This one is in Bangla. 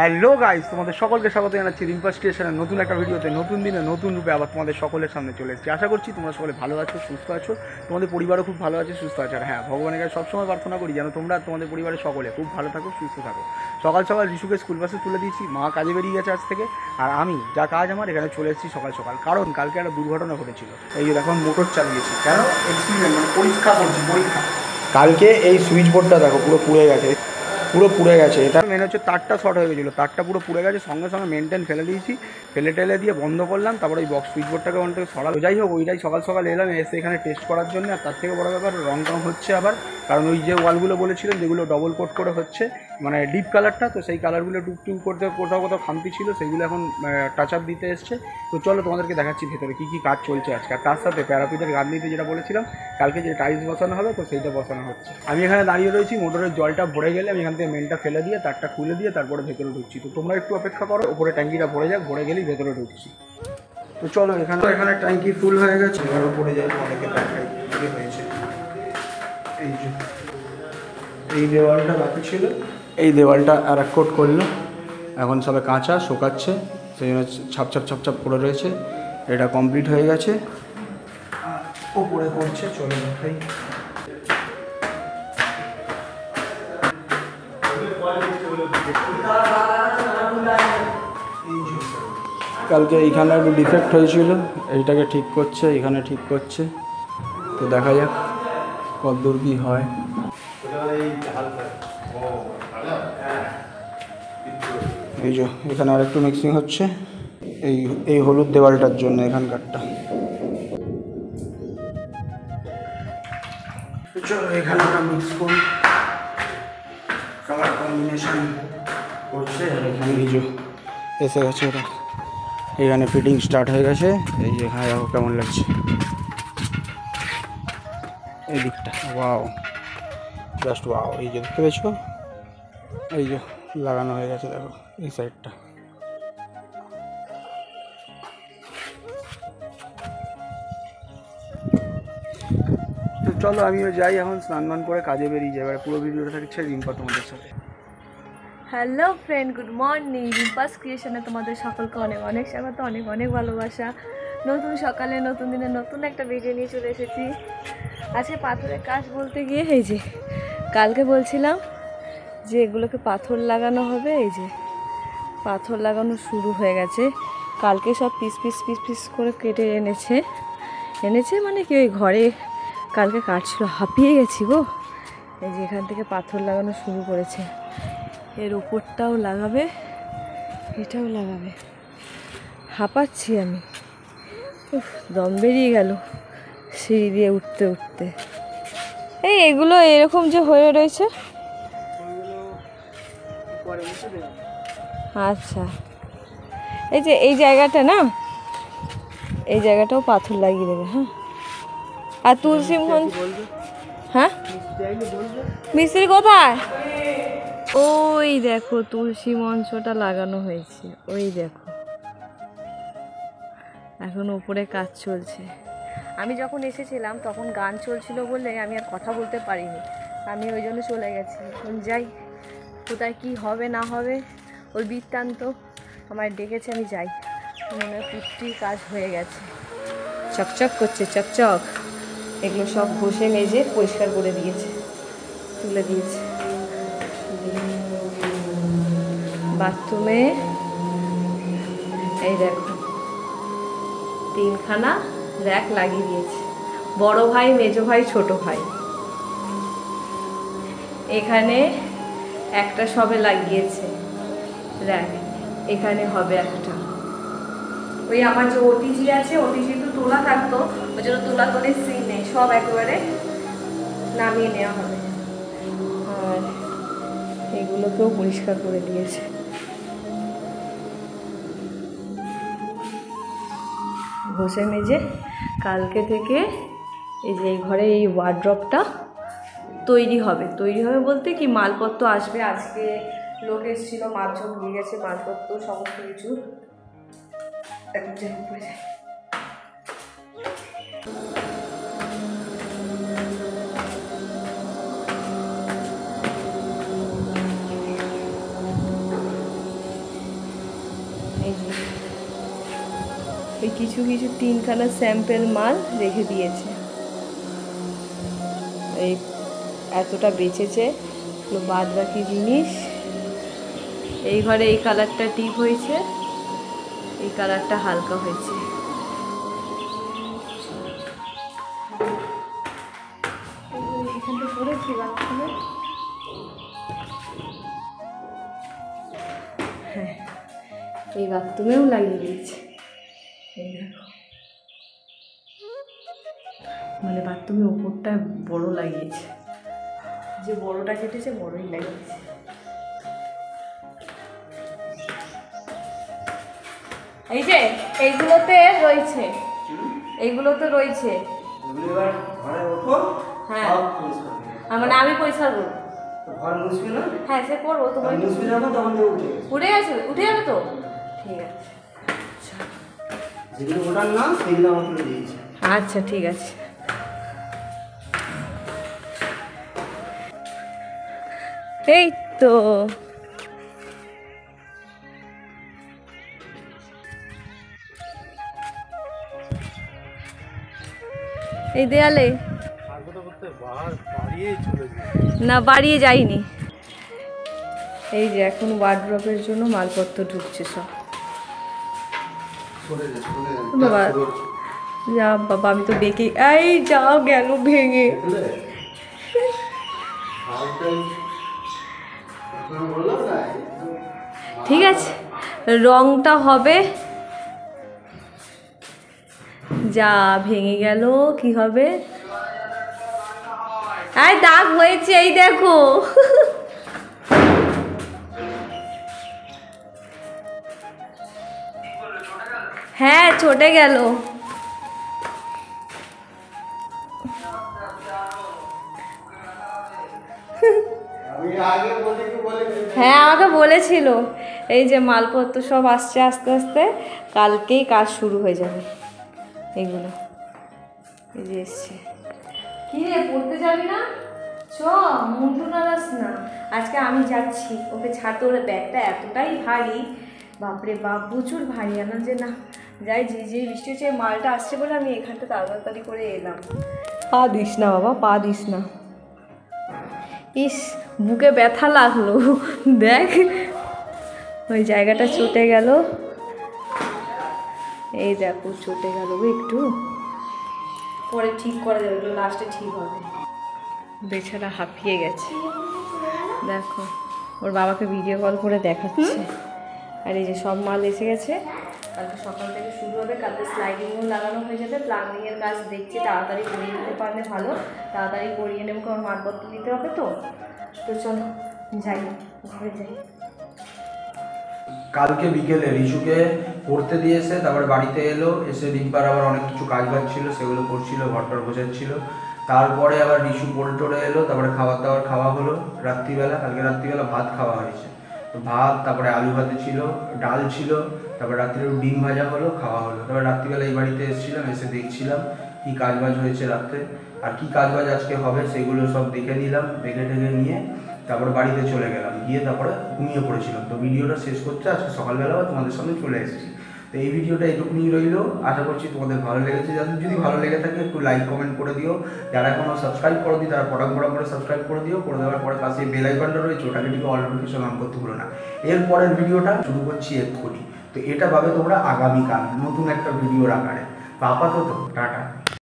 হ্যালো গাইস, তোমাদের সকলকে স্বাগত জানাচ্ছি রিম্পাস ক্রিয়েশনের নতুন একটা ভিডিওতে। নতুন দিনে নতুন রূপে আবার তোমাদের সকলের সামনে চলে এসেছি। আশা করছি তোমরা সকলে ভালো আছো, সুস্থ আছো, তোমাদের পরিবারও খুব ভালো আছে, সুস্থ আছে। আর হ্যাঁ, ভগবানের কাছে সবসময় প্রার্থনা করি যেন তোমরা তোমাদের পরিবারের সকলে খুব ভালো থাকো, সুস্থ থাকো। সকাল সকাল ঋষুকে স্কুল বাসে তুলে দিয়েছি, মা কাজে বেরিয়ে গেছে আজ থেকে। আর আমি যা কাজ আমার এখানে চলে এসেছি সকাল সকাল, কারণ কালকে একটা দুর্ঘটনা ঘটেছিল। এই যে এখন মোটর চালিয়েছি, কেন এক্সপেরিমেন্ট মানে পরীক্ষা করছি, পরীক্ষা। কালকে এই সুইচ বোর্ডটা দেখো পুরো পুড়ে গেছে, পুরো পুড়ে গেছে। এটা মেন হচ্ছে তারটা শর্ট হয়ে গেছিলো, তারটা পুরো পুড়ে গেছে। সঙ্গে সঙ্গে মেনটেন ফেলে দিয়েছি, ফেলে টেলে দিয়ে বন্ধ করলাম। তারপরে ওই বক্স সুইচ বোর্ডটাকে ওখান থেকে সরালো। যাই হোক, ওইটাই সকাল সকাল এলাম, এসে এখানে টেস্ট করার জন্য। আর তার থেকে বড় ব্যাপার, রং টং হচ্ছে আবার, কারণ ওই যে ওয়ালগুলো বলেছিলেন যেগুলো ডবল কোট করে হচ্ছে, মানে ডিপ কালারটা, তো সেই কালারগুলো টুকটুক করতে কোথাও কোথাও খামতি ছিল, সেইগুলো এখন টাচ আপ দিতে এসছে। তো চলো তোমাদেরকে দেখাচ্ছি ভেতরে কী কী কাজ চলছে আজকে। আর তার সাথে প্যারাপিটের গান দিতে যেটা বলেছিলাম কালকে, যে টাইলস বসানো হবে, তো সেইটা বসানো হচ্ছে। আমি এখানে দাঁড়িয়ে রয়েছি, মোটরের জলটা ভরে গেলে আমি এখান থেকে মেনটা ফেলে দিয়ে তারটা খুলে দিয়ে তারপরে ভেতরে ঢুকছি। তো তোমরা একটু অপেক্ষা করো, ওপরে ট্যাঙ্কিটা ভরে যাক, ভরে গেলেই ভেতরে ঢুকছি। তো চলো, এখানে ট্যাঙ্কি ফুল হয়ে গেছে। এবার উপরে যাই, অনেকে দেখাই কী হয়েছে। এই যে এই দেওয়ালটা বাকি ছিল, এই দেওয়ালটা আর এক কোট করলো, এখন সবে কাঁচা শোকাচ্ছে, সেই জন্য ছাপ ছাপ পড়ে রয়েছে। এটা কমপ্লিট হয়ে গেছে, ওপরে করছে। চলে দেখাই। কালকে এইখানে একটু ডিফেক্ট হয়েছিল, এইটাকে ঠিক করছে, এখানে ঠিক করছে। তো দেখা যাক কতদূর কী হয়। এই যে এখানে আর একটু মিক্সিং হচ্ছে, এই হলুদ দেওয়ালটার জন্য এখানকারটা। চলো এখানে আমরা মিক্স করি, কালার কম্বিনেশন করছে। এখানে এই যে এসে গেছে, ওটা এখানে ফিটিং স্টার্ট হয়ে গেছে। এই যে এখানে দেখো কেমন লাগছে এই দিকটা। Wow, just wow. এই যে দেখতে পেয়েছো, এই যে লাগানো হয়ে গেছে, দেখো এই সাইডটা। তো চলো আমিও যাই এখন, স্নান করে কাজে বেরিয়ে যাই। এবার পুরো ভিডিওটা থাকছে রিম্পা তোমাদের সাথে। Hello friend, good morning. Rimpa's ক্রিয়েশনে তোমাদের সকলকে অনেক অনেক স্বাগত, অনেক অনেক ভালোবাসা। নতুন সকালে নতুন দিনে নতুন একটা ভিডিও নিয়ে চলে এসেছি। আজকে পাথরের কাজ বলতে গিয়ে এই যে কালকে বলছিলাম যে এগুলোকে পাথর লাগানো হবে, এই যে পাথর লাগানো শুরু হয়ে গেছে। কালকে সব পিস পিস পিস পিস করে কেটে এনেছে মানে কি ওই ঘরে কালকে কাটছিল, হাঁপিয়ে গেছি গো। এই যে এখান থেকে পাথর লাগানো শুরু করেছে, এর উপরটাও লাগাবে, এটাও লাগাবে। হাঁপাচ্ছি আমি, দম বেরিয়ে গেল সিঁড়ি দিয়ে উঠতে উঠতে। এগুলো এরকম যে হয়ে রয়েছে, আচ্ছা এই যে এই জায়গাটা না, এই জায়গাটাও পাথর লাগিয়ে দেবে। হ্যাঁ, আর তুলসী মঞ্চ, হ্যাঁ মিস্ত্রি কোথায়? ওই দেখো তুলসী মঞ্চটা লাগানো হয়েছে, ওই দেখো এখন উপরে কাজ চলছে। আমি যখন এসেছিলাম তখন গান চলছিল বলে আমি আর কথা বলতে পারিনি, আমি ওই জন্য চলে গেছি। এখন যাই, কোথায় কি হবে না হবে ওর বৃত্তান্ত আমায় ডেকেছে, আমি যাই। মনে হয় পুষ্টির কাজ হয়ে গেছে, চকচক করছে চকচক। এগুলো সব ঘষে মেজে পরিষ্কার করে দিয়েছে, তুলে দিয়েছে। বাথরুমে এই দেখো 3খানা র্যাক লাগিয়ে দিয়েছে, বড় ভাই, মেজো ভাই, ছোট ভাই। এখানে একটা সবে লাগিয়েছে র্যাক, এখানে হবে একটা। ওই আমার যে ওটিজি আছে, ওটিজি তো তোলা থাকতো, ওই জন্য তোলা তোলে সিন নেই, সব একেবারে নামিয়ে নেওয়া হবে। আর এগুলোকেও পরিষ্কার করে দিয়েছে। ঘষে মেজে কালকে থেকে এই যে এই ঘরে এই ওয়ার্ড্রপটা তৈরি হবে বলতে কি মালপত্র আসবে। আজকে লোক এসেছিলো, মাপঝোপ নিয়ে গেছে মালপত্র সমস্ত কিছু। এখন যে উপরে যায়, ওই কিছু কিছু 3খানা স্যাম্পেল মাল রেখে দিয়েছে। এই এতটা বেঁচেছে, বাদ বাকি জিনিস এই ঘরে এই কালারটা ডিপ হয়েছে, এই কালারটা হালকা হয়েছে। এখানটা পড়েছি বাথরুমে। হ্যাঁ, এই বাথরুমেও লাগিয়ে দিয়েছে। এই দেখো, মানে বাথরুমের উপরটা বড় লাগিয়েছে, যে বড়টা কেটেছে বড়ই লাগিয়েছে। এই যে এইগুলোতে রয়েছে, এইগুলোতে রয়েছে। হ্যাঁ, মানে আমি পরিষ্কার করবো। হ্যাঁ, সে করবো। তোমার উঠে গেছে, উঠে যাবে তো, ঠিক আছে। আচ্ছা ঠিক আছে। এই তো এই দেয়ালে না, বাড়িয়ে যায়নি। এই যে এখন ওয়ার্ড্রপের জন্য মালপত্র ঢুকছে সব। বাবা যা, বাবা আমি তো বেঁকে, এই যাও গেল ভেঙে। ঠিক আছে, রংটা হবে। যা ভেঙে গেল, কি হবে? এই দাগ হয়েছে, এই দেখো। হ্যাঁ, চটে গেল। হ্যাঁ, আমাকে বলেছিল। এই যে মালপত্র সব আসছে আস্তে আস্তে, কালকেই কাজ শুরু হয়ে যাবে। এগুলো এই যে এসছে। কি রে, পড়তে যাবি না? চ, মুন্ডু নাড়াস না। আজকে আমি যাচ্ছি, ওকে ছাড়তে। ওর ব্যাগটা এতটাই ভারী, বাপরে বাপ, প্রচুর ভারী। আনা যে না যাই, যে যে বৃষ্টি হচ্ছে, মালটা আসছে বলে আমি এখানটা তাড়াতাড়ি করে এলাম। পা দিস না বাবা, পা দিস না। ইস, বুকে ব্যথা লাগলো, দেখ ওই জায়গাটা চটে গেল। এই দেখো চটে গেল একটু, পরে ঠিক করা যাবে, লাস্টে ঠিক হবে। বেচারা হাঁপিয়ে গেছে, দেখো ওর বাবাকে ভিডিও কল করে দেখাচ্ছে। আর এই যে সব মাল এসে গেছে, কালকে সকাল থেকে শুরু হবে। কালকে স্লাইডিংও লাগানো হয়ে যাবে। প্লাম্বিংয়ের কাজ দেখছি, তাড়াতাড়ি করিয়ে নিতে পারলে ভালো। তাড়াতাড়ি করিয়ে নেবো, কারণ মালপত্র দিতে হবে তো। তো চলো যাই, ঘরে যাই। কালকে বিকেলে রিশুকে পড়তে দিয়েছে, তারপরে বাড়িতে এলো। এসে রিম্পার আবার অনেক কিছু কাজ বাজ ছিল, সেগুলো করছিল, ঘরটার বোঝাচ্ছিল। তারপরে আবার রিশু পড়ে টড়ে এলো, তারপরে খাবার দাবার খাওয়া হলো রাত্রিবেলা। কালকে রাত্রিবেলা ভাত খাওয়া হয়েছে, তো ভাত, তারপরে আলু ভাতে ছিল, ডাল ছিল, তারপরে রাত্রে ডিম ভাজা হলো, খাওয়া হলো। তারপরে রাত্রিবেলা এই বাড়িতে এসেছিলাম, এসে দেখছিলাম কী কাজ বাজ হয়েছে রাত্রে, আর কী কাজ বাজ আজকে হবে সেগুলো সব দেখে নিলাম। দেখে টেকে নিয়ে তারপরে বাড়িতে চলে গেলাম, গিয়ে তারপরে ঘুমিয়ে পড়েছিলাম। তো ভিডিওটা শেষ করতে আজকে সকালবেলা তোমাদের সামনে চলে এসেছি। তো এই ভিডিওটা এটুকুনি রইলো, আশা করছি তোমাদের ভালো লেগেছে। যাদের যদি ভালো লেগে থাকে একটু লাইক কমেন্ট করে দিও। যারা এখনও সাবস্ক্রাইব করে দিই তারা পটাম করে সাবস্ক্রাইব করে দিও। করে দেওয়ার পরে পাশে বেল আইকনটা রয়েছে, ওটাকে ঠিক অল নোটিফিকেশন অন করতে ভুলো না। এরপরের ভিডিওটা শুরু করছি এক্ষুনি। তো এটা পাবে তোমরা আগামীকাল নতুন একটা ভিডিওর আকারে। আপাতত টাটা।